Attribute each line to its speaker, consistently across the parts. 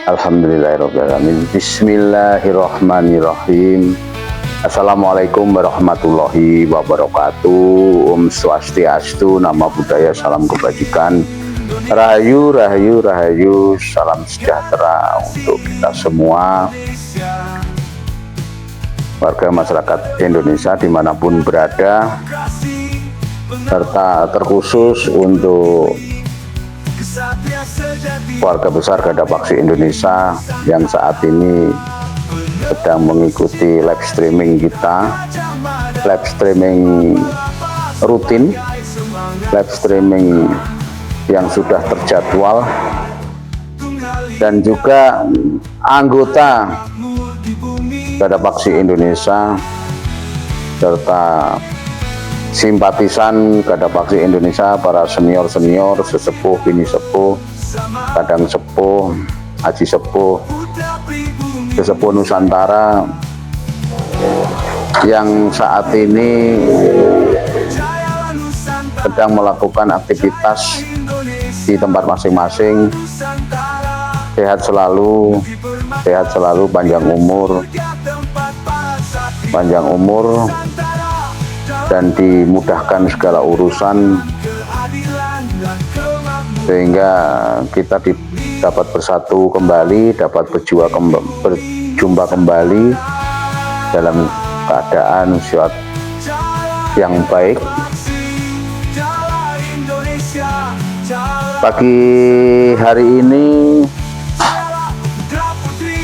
Speaker 1: Alhamdulillahirabbil alamin. Bismillahirrahmanirrahim. Assalamualaikum warahmatullahi wabarakatuh. Om Swastiastu, Namo Buddhaya, salam kebajikan. Rahayu, rahayu, rahayu. Salam sejahtera untuk kita semua, warga masyarakat Indonesia dimanapun berada, serta terkhusus untuk keluarga besar Garda Paksi Indonesia yang saat ini sedang mengikuti live streaming kita, live streaming rutin, live streaming yang sudah terjadwal, dan juga anggota Garda Paksi Indonesia serta simpatisan Garda Paksi Indonesia, para senior-senior, sesepuh, bini sepuh, kadang sepuh, haji sepuh, sesepuh Nusantara yang saat ini sedang melakukan aktivitas di tempat masing-masing. Sehat selalu, panjang umur, dan dimudahkan segala urusan, sehingga kita dapat bersatu kembali, dapat berjumpa kembali dalam keadaan sehat yang baik. Pagi hari ini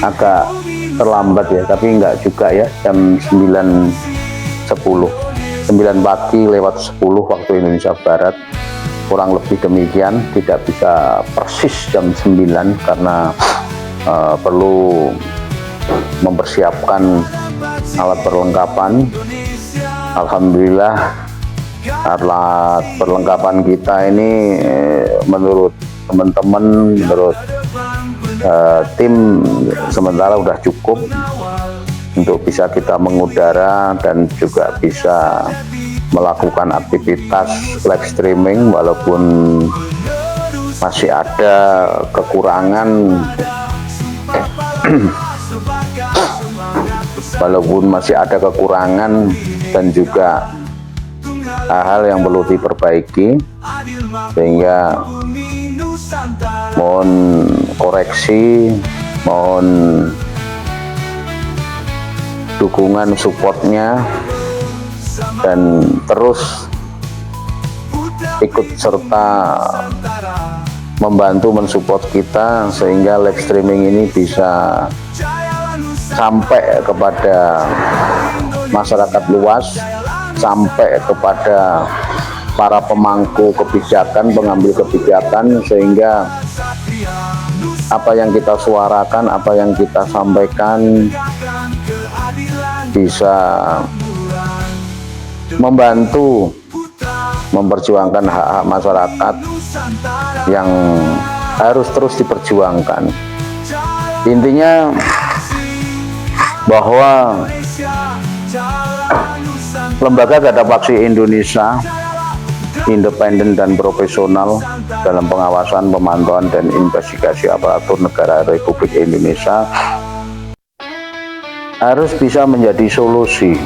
Speaker 1: agak terlambat ya, tapi enggak juga ya, jam 9.10, 9 pagi lewat 10 waktu Indonesia Barat, kurang lebih demikian. Tidak bisa persis jam 9 karena perlu mempersiapkan alat perlengkapan. Alhamdulillah, alat perlengkapan kita ini menurut teman-teman, menurut tim sementara udah cukup untuk bisa kita mengudara dan juga bisa melakukan aktivitas live streaming, walaupun masih ada kekurangan dan juga hal-hal yang perlu diperbaiki, sehingga mohon koreksi, mohon dukungan, supportnya, dan terus ikut serta membantu mensupport kita sehingga live streaming ini bisa sampai kepada masyarakat luas, sampai kepada para pemangku kebijakan, pengambil kebijakan, sehingga apa yang kita suarakan, apa yang kita sampaikan bisa membantu memperjuangkan hak-hak masyarakat yang harus terus diperjuangkan. Intinya bahwa Lembaga Garda Paksi Indonesia independen dan profesional dalam pengawasan, pemantauan, dan investigasi aparatur negara Republik Indonesia harus bisa menjadi solusi,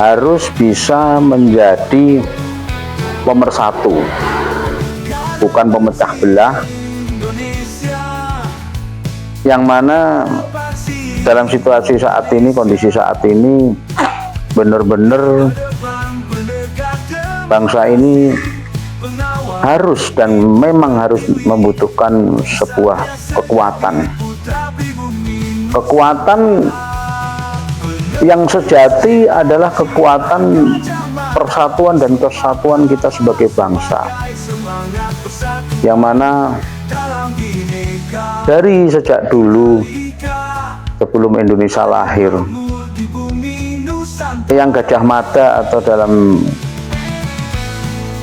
Speaker 1: harus bisa menjadi pemersatu, bukan pemecah belah, yang mana dalam situasi saat ini, kondisi saat ini, benar-benar bangsa ini harus dan memang harus membutuhkan sebuah kekuatan yang sejati adalah kekuatan persatuan dan kesatuan kita sebagai bangsa, yang mana dari sejak dulu sebelum Indonesia lahir, yang Gajah Mada atau dalam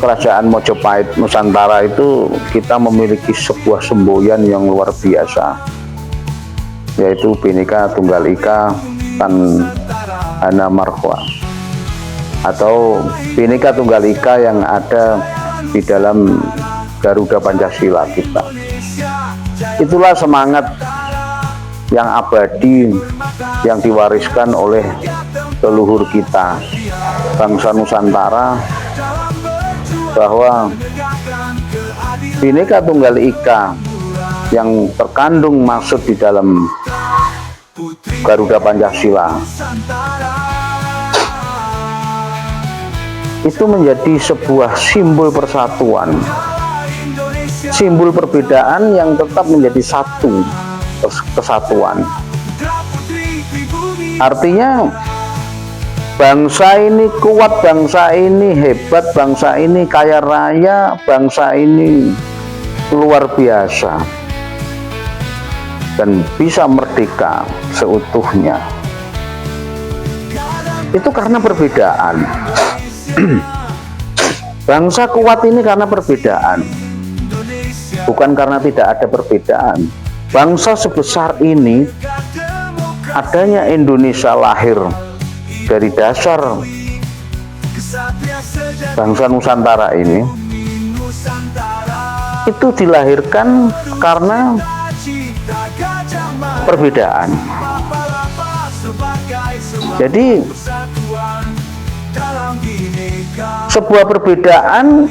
Speaker 1: Kerajaan Mojopahit Nusantara itu kita memiliki sebuah semboyan yang luar biasa, yaitu Bhinneka Tunggal Ika Tanhana Marga, atau Bhinneka Tunggal Ika yang ada di dalam Garuda Pancasila kita. Itulah semangat yang abadi yang diwariskan oleh leluhur kita, bangsa Nusantara, bahwa Bhinneka Tunggal Ika yang terkandung maksud di dalam Garuda Pancasila itu menjadi sebuah simbol persatuan, simbol perbedaan yang tetap menjadi satu kesatuan. Artinya bangsa ini kuat, bangsa ini hebat, bangsa ini kaya raya, bangsa ini luar biasa dan bisa merdeka seutuhnya. Itu karena perbedaan. Bangsa kuat ini karena perbedaan, bukan karena tidak ada perbedaan. Bangsa sebesar ini, adanya Indonesia lahir dari dasar bangsa Nusantara ini, itu dilahirkan karena perbedaan. Jadi sebuah perbedaan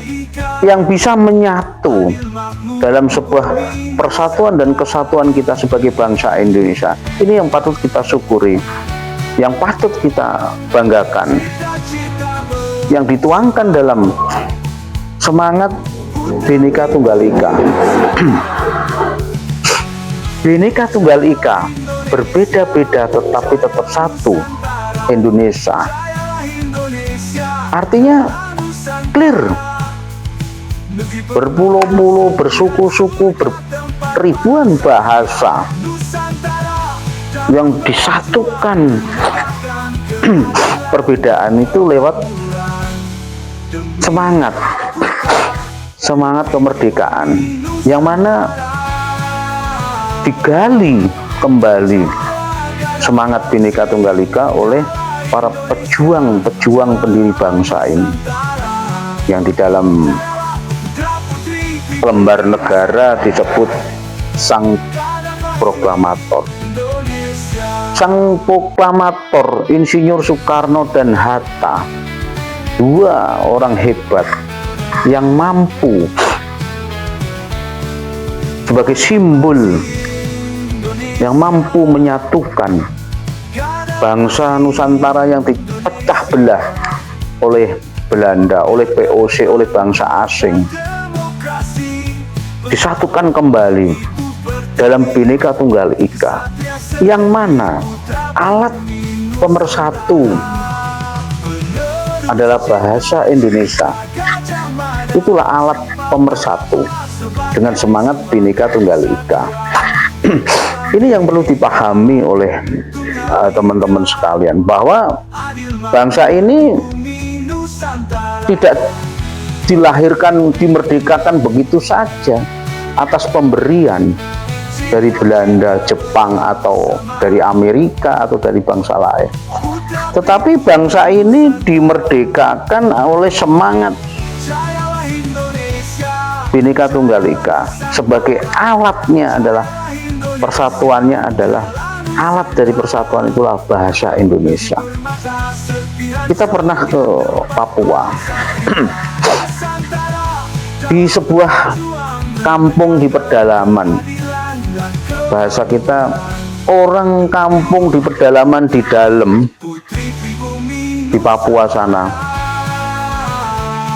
Speaker 1: yang bisa menyatu dalam sebuah persatuan dan kesatuan kita sebagai bangsa Indonesia. Ini yang patut kita syukuri, yang patut kita banggakan, yang dituangkan dalam semangat Bhinneka Tunggal Ika. Bhinneka Tunggal Ika, berbeda-beda tetapi tetap satu Indonesia. Artinya clear, berpulau-pulau, bersuku-suku, ribuan bahasa yang disatukan. Perbedaan itu lewat semangat kemerdekaan, yang mana digali kembali semangat Bhinneka Tunggal Ika oleh para pejuang pendiri bangsa ini, yang di dalam lembar negara disebut Sang Proklamator. Sang Proklamator Insinyur Soekarno dan Hatta, dua orang hebat yang mampu sebagai simbol, yang mampu menyatukan bangsa Nusantara yang dipecah belah oleh Belanda, oleh VOC, oleh bangsa asing, disatukan kembali dalam Bhinneka Tunggal Ika, yang mana alat pemersatu adalah bahasa Indonesia. Itulah alat pemersatu dengan semangat Bhinneka Tunggal Ika. Ini yang perlu dipahami oleh teman-teman sekalian, bahwa bangsa ini tidak dilahirkan, dimerdekakan begitu saja atas pemberian dari Belanda, Jepang, atau dari Amerika, atau dari bangsa lain. Tetapi bangsa ini dimerdekakan oleh semangat Bhinneka Tunggal Ika. Sebagai alatnya adalah, persatuannya adalah, alat dari persatuan itulah bahasa Indonesia. Kita pernah ke Papua di sebuah kampung di pedalaman, bahasa kita orang kampung di pedalaman, di dalam, di Papua sana,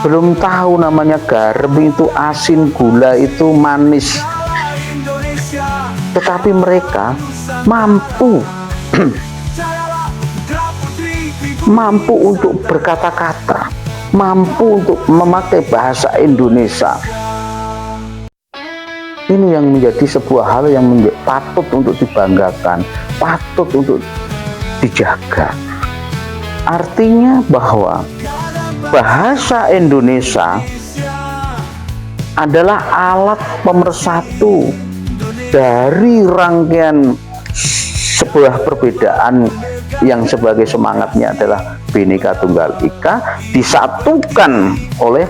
Speaker 1: belum tahu namanya garam itu asin, gula itu manis, tetapi mereka mampu mampu untuk berkata-kata, mampu untuk memakai bahasa Indonesia. Ini yang menjadi sebuah hal yang patut untuk dibanggakan, patut untuk dijaga. Artinya bahwa bahasa Indonesia adalah alat pemersatu dari rangkaian sebuah perbedaan yang sebagai semangatnya adalah Bhinneka Tunggal Ika, disatukan oleh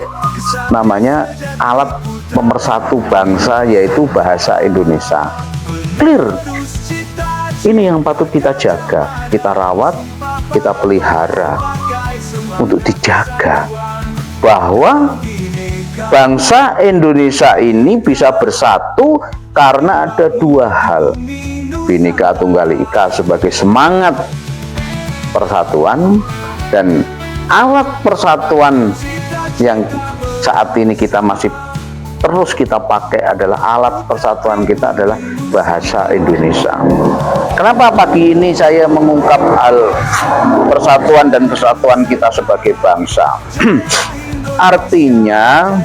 Speaker 1: namanya alat pemersatu bangsa, yaitu bahasa Indonesia. Clear. Ini yang patut kita jaga, kita rawat, kita pelihara untuk dijaga, bahwa bangsa Indonesia ini bisa bersatu karena ada dua hal. Bhinneka Tunggal Ika sebagai semangat persatuan, dan alat persatuan yang saat ini kita masih terus kita pakai adalah alat persatuan kita adalah bahasa Indonesia. Kenapa pagi ini saya mengungkap hal persatuan dan kesatuan kita sebagai bangsa? Artinya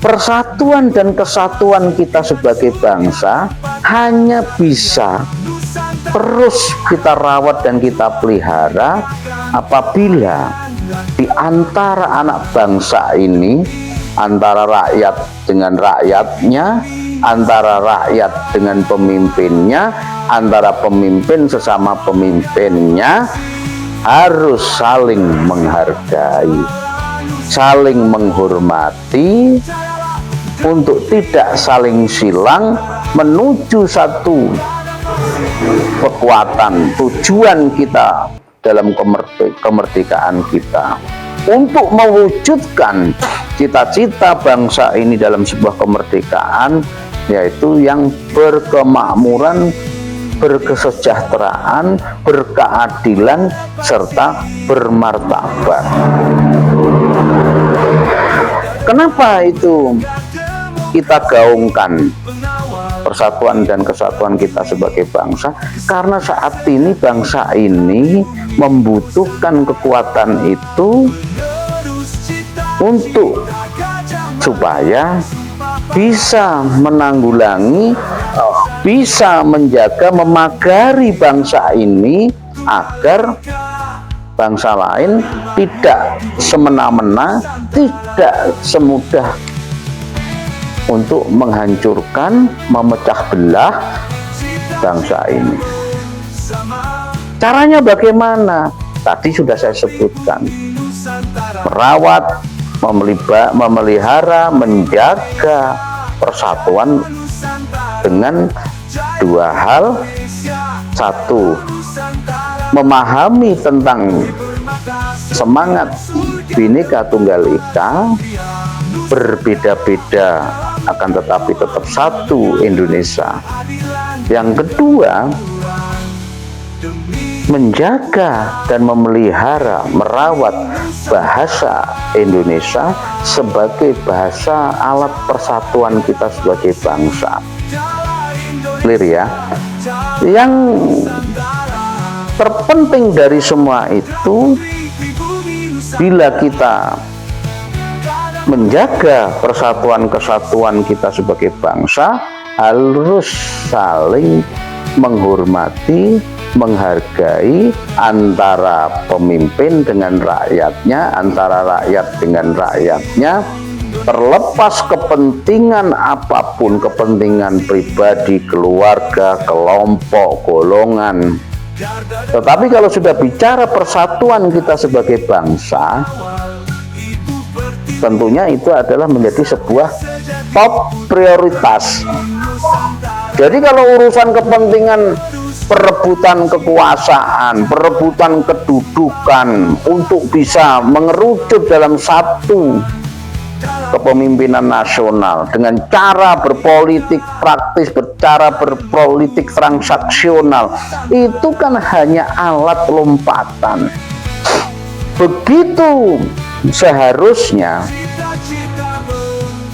Speaker 1: persatuan dan kesatuan kita sebagai bangsa hanya bisa terus kita rawat dan kita pelihara apabila di antara anak bangsa ini, antara rakyat dengan rakyatnya, antara rakyat dengan pemimpinnya, antara pemimpin sesama pemimpinnya, harus saling menghargai, saling menghormati, untuk tidak saling silang menuju satu kekuatan tujuan kita dalam kemerdekaan kita, untuk mewujudkan cita-cita bangsa ini dalam sebuah kemerdekaan, yaitu yang berkemakmuran, berkesejahteraan, berkeadilan, serta bermartabat. Kenapa itu kita gaungkan persatuan dan kesatuan kita sebagai bangsa? Karena saat ini bangsa ini membutuhkan kekuatan itu untuk supaya bisa menanggulangi, bisa menjaga, memagari bangsa ini agar bangsa lain tidak semena-mena, tidak semudah untuk menghancurkan, memecah belah bangsa ini. Caranya bagaimana? Tadi sudah saya sebutkan. Merawat, memelihara, menjaga persatuan dengan dua hal. Satu, memahami tentang semangat Bhinneka Tunggal Ika, berbeda-beda akan tetapi tetap satu Indonesia. Yang kedua, menjaga dan memelihara, merawat bahasa Indonesia sebagai bahasa alat persatuan kita sebagai bangsa. Clear ya? Yang terpenting dari semua itu, bila kita menjaga persatuan kesatuan kita sebagai bangsa, harus saling menghormati, menghargai antara pemimpin dengan rakyatnya, antara rakyat dengan rakyatnya, terlepas kepentingan apapun, kepentingan pribadi, keluarga, kelompok, golongan. Tetapi kalau sudah bicara persatuan kita sebagai bangsa, tentunya itu adalah menjadi sebuah top prioritas. Jadi kalau urusan kepentingan, perebutan kekuasaan, perebutan kedudukan untuk bisa mengerucut dalam satu kepemimpinan nasional dengan cara berpolitik praktis, cara berpolitik transaksional, itu kan hanya alat lompatan. Begitu seharusnya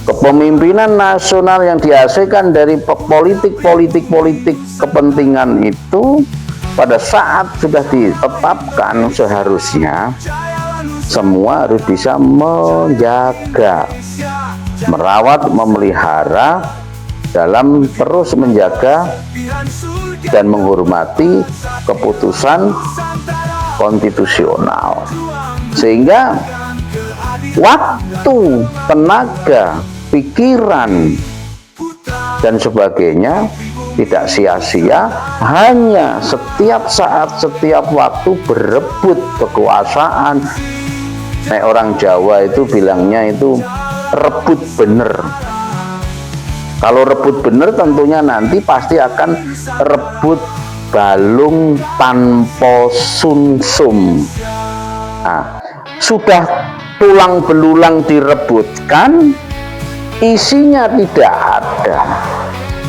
Speaker 1: kepemimpinan nasional yang dihasilkan dari politik kepentingan itu, pada saat sudah ditetapkan, seharusnya semua harus bisa menjaga, merawat, memelihara dalam terus menjaga dan menghormati keputusan konstitusional, sehingga waktu, tenaga, pikiran dan sebagainya tidak sia-sia hanya setiap saat, setiap waktu berebut kekuasaan. Orang Jawa itu bilangnya itu rebut bener. Kalau rebut bener tentunya nanti pasti akan rebut balung tanpa sumsum. Nah, sudah tulang belulang direbutkan, isinya tidak ada.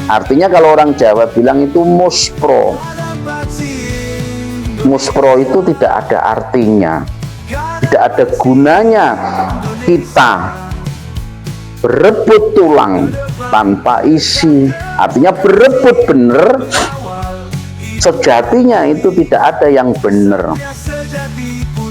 Speaker 1: Artinya kalau orang Jawa bilang itu muspro. Muspro itu tidak ada artinya, tidak ada gunanya kita berebut tulang tanpa isi. Artinya berebut bener, sejatinya itu tidak ada yang benar.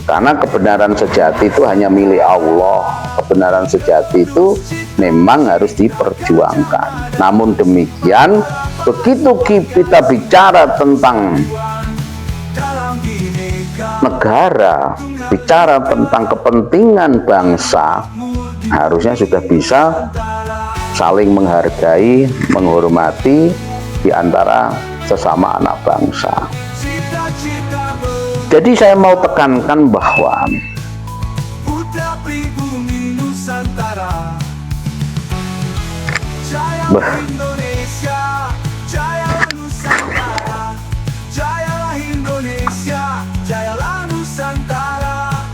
Speaker 1: Karena kebenaran sejati itu hanya milik Allah. Kebenaran sejati itu memang harus diperjuangkan. Namun demikian, begitu kita bicara tentang negara, bicara tentang kepentingan bangsa, harusnya sudah bisa saling menghargai, menghormati di antara sesama anak bangsa. Jadi saya mau tekankan bahwa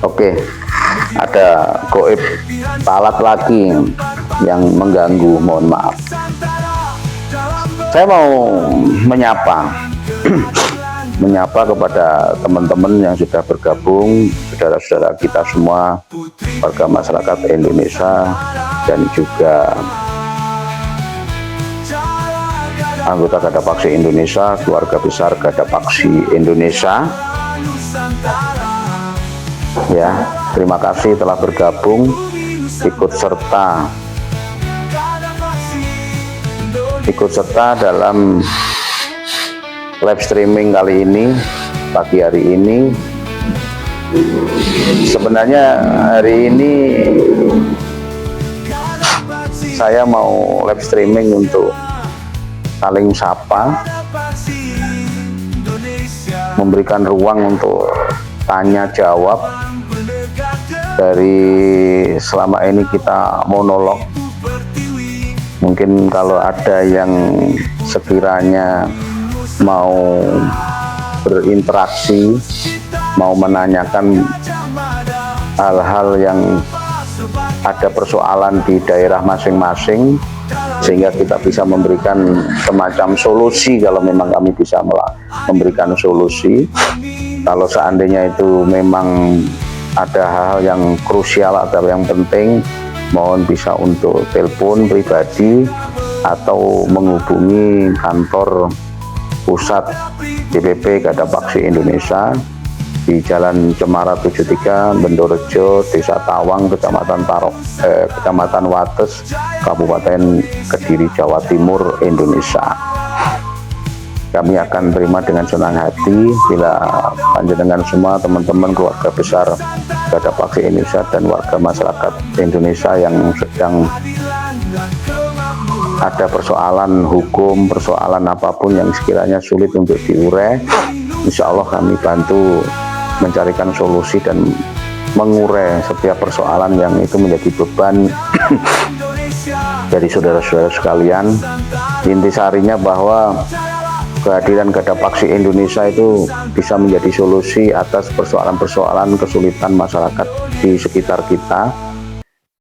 Speaker 1: Oke, ada goib talat lagi yang mengganggu, mohon maaf. Saya mau menyapa kepada teman-teman yang sudah bergabung, saudara-saudara kita semua, warga masyarakat Indonesia dan juga anggota Garda Paksi Indonesia, keluarga besar Garda Paksi Indonesia. Ya, terima kasih telah bergabung, ikut serta dalam live streaming kali ini, pagi hari ini. Sebenarnya hari ini saya mau live streaming untuk saling sapa, memberikan ruang untuk tanya jawab dari selama ini kita monolog. Mungkin kalau ada yang sekiranya mau berinteraksi, mau menanyakan hal-hal yang ada persoalan di daerah masing-masing, sehingga kita bisa memberikan semacam solusi. Kalau memang kami bisa memberikan solusi, kalau seandainya itu memang ada hal-hal yang krusial atau yang penting, mohon bisa untuk telepon pribadi atau menghubungi kantor pusat DPP Garda Paksi Indonesia di Jalan Cemara 73, Bendorejo, Desa Tawang, Kecamatan Wates, Kabupaten Kediri, Jawa Timur, Indonesia. Kami akan terima dengan senang hati bila panjenengan semua, teman-teman keluarga besar Garda Paksi Indonesia dan warga masyarakat Indonesia yang sedang ada persoalan hukum, persoalan apapun yang sekiranya sulit untuk diurai, insya Allah kami bantu mencarikan solusi dan mengurai setiap persoalan yang itu menjadi beban dari saudara-saudara sekalian. Intisarinya bahwa kehadiran Garda Paksi Indonesia itu bisa menjadi solusi atas persoalan-persoalan kesulitan masyarakat di sekitar kita,